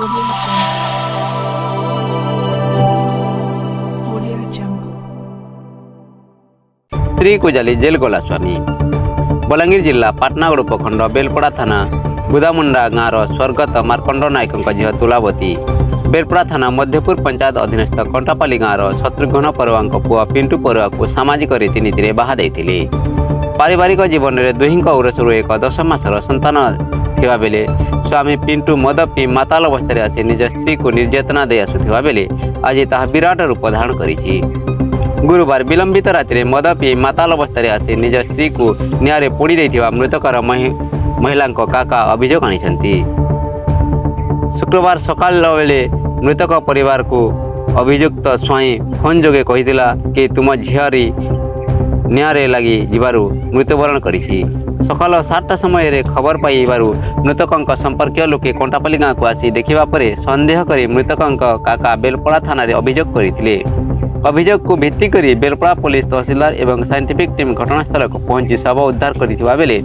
Audio Jungle. स्त्री को जाली जेल गला स्वामी बलांगीर जिला पाटनागड़ उपखंड बेलपड़ा थाना गुदामुंडा गाँव स्वर्गत मार्कंड नायक झील तुलावती बेलपड़ा थाना मध्यपुर पंचायत अधीनस्थ कंटापाली गाँव शत्रुघ्न परुआ पुआ पिंटू परुआ को सामाजिक रीतिनीति बाहा देते पारिवारिक जीवन में दुहिंक उरसरू एक 10 मासर संतान थिबा बेले स्वामी पिंटू मद पी माताल अवस्था आसी निज स्त्री को निर्यातना दे आसुथिबा बेले आज ताहा विराट रूप धारण करिछि। गुरुवार विलंबित रात्रि मद पी माताल अवस्था आसी निज स्त्री को निआरे पोड़ी देथिबा मृतकर महिला काका अभियोग आनिछंती। शुक्रवार सकाल बेले मृतक परिवार को अभियुक्त स्वाई फोन जोगे कहिदिला कि तुम झियारी निआरे लगी जीवारु मृत्युवरण करिछि। सकाल 7टा समय खबर पाइबारु मृतक संपर्कीय लोके कंटापाली गाँव को आसी देखिबा परे संदेह करी मृतक काका बेलपड़ा थाना रे अभियोग करथिले। अभियोग को भित्ति करी बेलपड़ा पुलिस तहसीलदार एवं साइंटिफिक टीम घटनास्थल को पहुंची शव उद्धार करथिबा बेले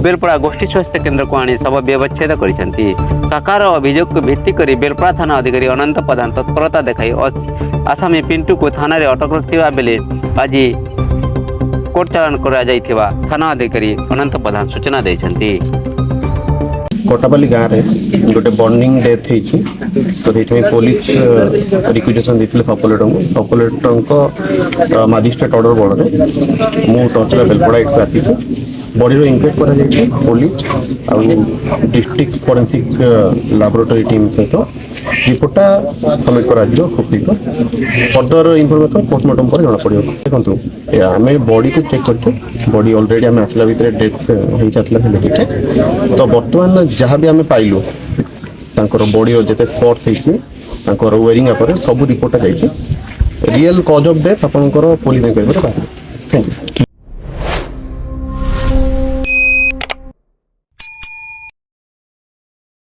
बेलपड़ा गोष्ठी स्वास्थ्य केन्द्र को आनी शव व्यवच्छेद करिसेंती। काकार अभियोग को भित्ति करी बेलपड़ा थाना अधिकारी अनंत प्रधान तत्परता देखाई आसामी पिंटू को थाना रे अटक रखिबा बेले आज कोर्ट चालान करा जाइथिबा थाना अधिकारी अनंत प्रधान सूचना देइछंती। कोटापाली गाँव में गोटे बर्निंग डेथ होती तो ये पुलिस रिक्वेशन देते सपलेटर मजिस्ट्रेट ऑर्डर बल में तहसील बेलपड़ा एट आसी बॉडी इनक्वेस्ट कर पुलिस आ डिस्ट्रिक्ट फोरेंसिक लैबोरेटरी टीम सहित रिपोर्टा सबमिट कर खूब शीघ्र फर्दर इनफॉरमेशन पोस्टमार्टम पर जना पड़ो। देखो आम बॉडी को चेक करते बॉडी ऑलरेडी आम आसला भितर डेथ हो सारे तो बर्तमान जहाँ भी आम पाइलु बॉडी जिते स्पॉट होती वेयरिंग सब रिपोर्टा जाइए रियल कज ऑफ डेथ आपंकर पुलिस इंक्वायरी बाहर। Thank you.